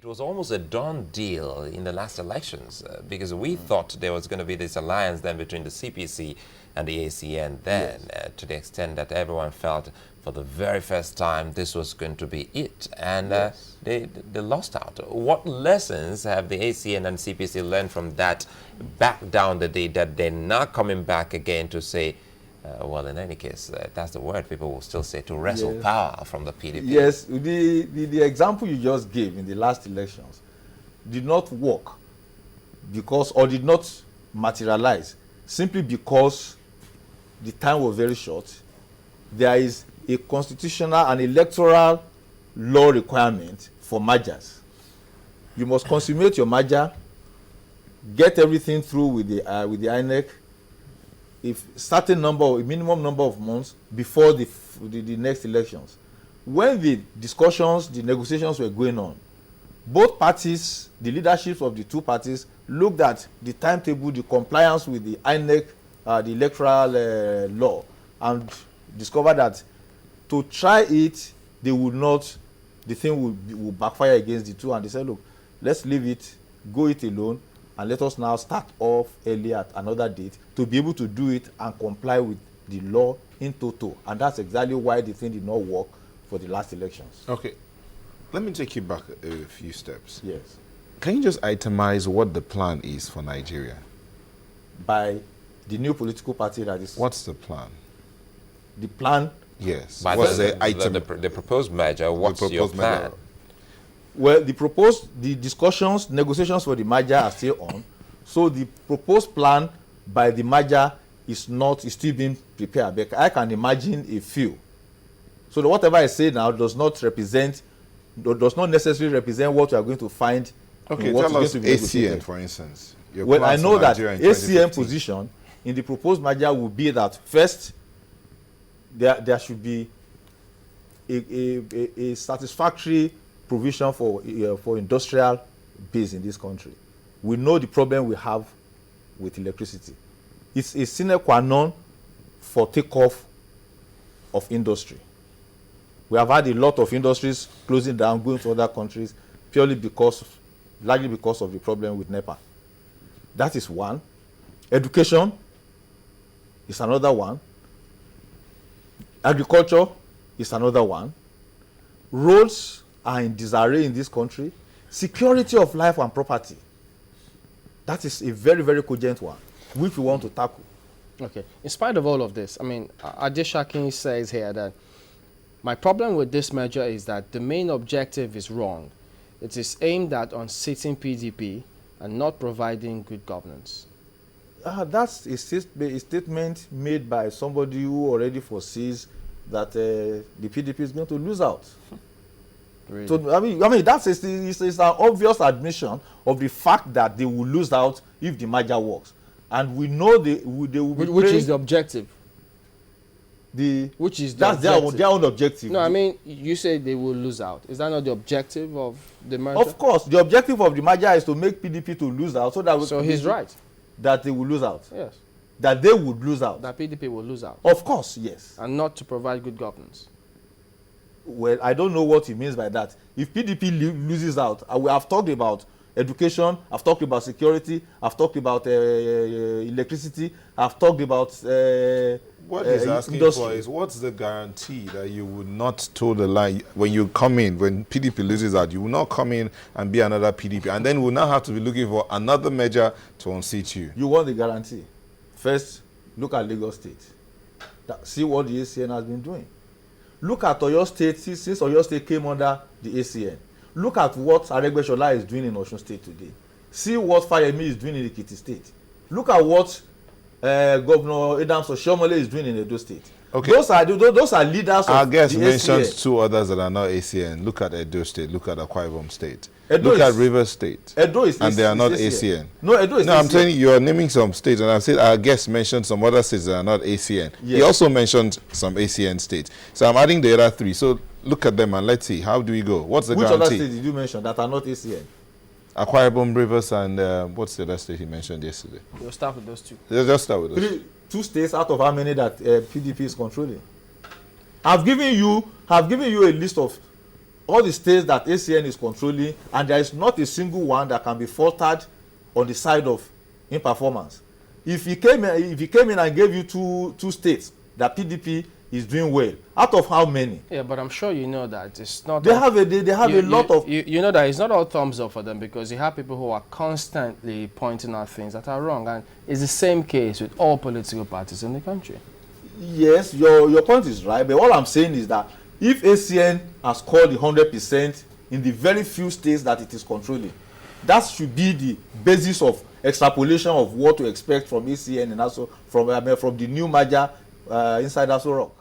It was almost a done deal in the last elections because we thought there was going to be this alliance then between the CPC and the ACN then, to the extent that everyone felt for the very first time this was going to be it. And they lost out. What lessons have the ACN and CPC learned from that back down the day that they're not coming back again to say, well, in any case, that's the word people will still say, to wrestle power from the PDP. Yes, the example you just gave in the last elections did not work because, or did not materialize, simply because the time was very short. There is a constitutional and electoral law requirement for mergers. You must consummate your merger, get everything through with the INEC, if certain number, a minimum number of months before the next elections. When the discussions, the negotiations were going on, both parties, the leaderships of the two parties, looked at the timetable, the compliance with the INEC, the electoral law, and discovered that to try it, they would not, the thing would backfire against the two, and they said, look, let's leave it, go it alone, and let us now start off early at another date to be able to do it and comply with the law in toto. And that's exactly why the thing did not work for the last elections. Okay. Let me take you back a few steps. Yes. Can you just itemize what the plan is for Nigeria? By the new political party that is... What's the plan? The plan... Yes. By what's the proposed merger, what's your plan? Merger. Well, the discussions, negotiations for the merger are still on. So the proposed plan by the merger is still being prepared. But I can imagine a few. So whatever I say now does not necessarily represent what we are going to find. Okay, what tell us going to ACN, for instance. Well, I know that ACN position in the proposed merger will be that first, there should be a satisfactory provision for industrial base in this country. We know the problem we have with electricity. It's a sine qua non for takeoff of industry. We have had a lot of industries closing down, going to other countries, largely because of the problem with NEPA. That is one. Education is another one. Agriculture is another one. Roads are in disarray in this country. Security of life and property. That is a very, very cogent one, which we want to tackle. Okay. In spite of all of this, I mean, Adeshakin says here that my problem with this merger is that the main objective is wrong. It is aimed at unseating PDP and not providing good governance. That's a statement made by somebody who already foresees that the PDP is going to lose out. Really? So, I mean that's it's an obvious admission of the fact that they will lose out if the merger works, and we know they will be. Which is the objective? Which is their own objective. No, I mean you say they will lose out. Is that not the objective of the merger? Of course, the objective of the merger is to make PDP to lose out, so that he's right. That they will lose out. Yes. That they would lose out. That PDP will lose out. Of course, yes. And not to provide good governance. Well, I don't know what he means by that. If PDP loses out, we have talked about education, I've talked about security, I've talked about electricity, I've talked about what he's asking industry. For is what's the guarantee that you would not toe the line when you come in, when PDP loses out, you will not come in and be another PDP, and then we'll now have to be looking for another measure to unseat you. You want the guarantee. First, look at Lagos State. See what the ACN has been doing. Look at Oyo State, since Oyo State came under the ACN. Look at what Aregbesola is doing in Osun State today. See what Fayemi is doing in Ekiti State. Look at what Governor Adams Oshiomhole is doing in Edo State. Okay. Those are leaders our of guest the mentioned ACN. two others that are not ACN. Look at Edo State, look at Akwa Ibom State. Look at River State. Edo is and they are not ACN. ACN. No, Edo is no, ACN. I'm telling you, you're naming some states, and I've said our guest mentioned some other states that are not ACN. Yes. He also mentioned some ACN states. So I'm adding the other three. So look at them and let's see. How do we go? What's the guarantee? Which other states did you mention that are not ACN? Akwa Ibom, Rivers, and what's the other state he mentioned yesterday? You'll start with those two. Just start with those. Two states out of how many that PDP is controlling? I've given you a list of all the states that ACN is controlling, and there is not a single one that can be faulted on the side of imperformance. If he came in and gave you two states that PDP is doing well, out of how many? Yeah, but I'm sure you know that it's not. They have a lot of. You know that it's not all thumbs up for them, because you have people who are constantly pointing out things that are wrong, and it's the same case with all political parties in the country. Yes, your point is right, but all I'm saying is that if ACN has scored 100% in the very few states that it is controlling, that should be the basis of extrapolation of what to expect from ACN and also from the new merger inside Aso Rock.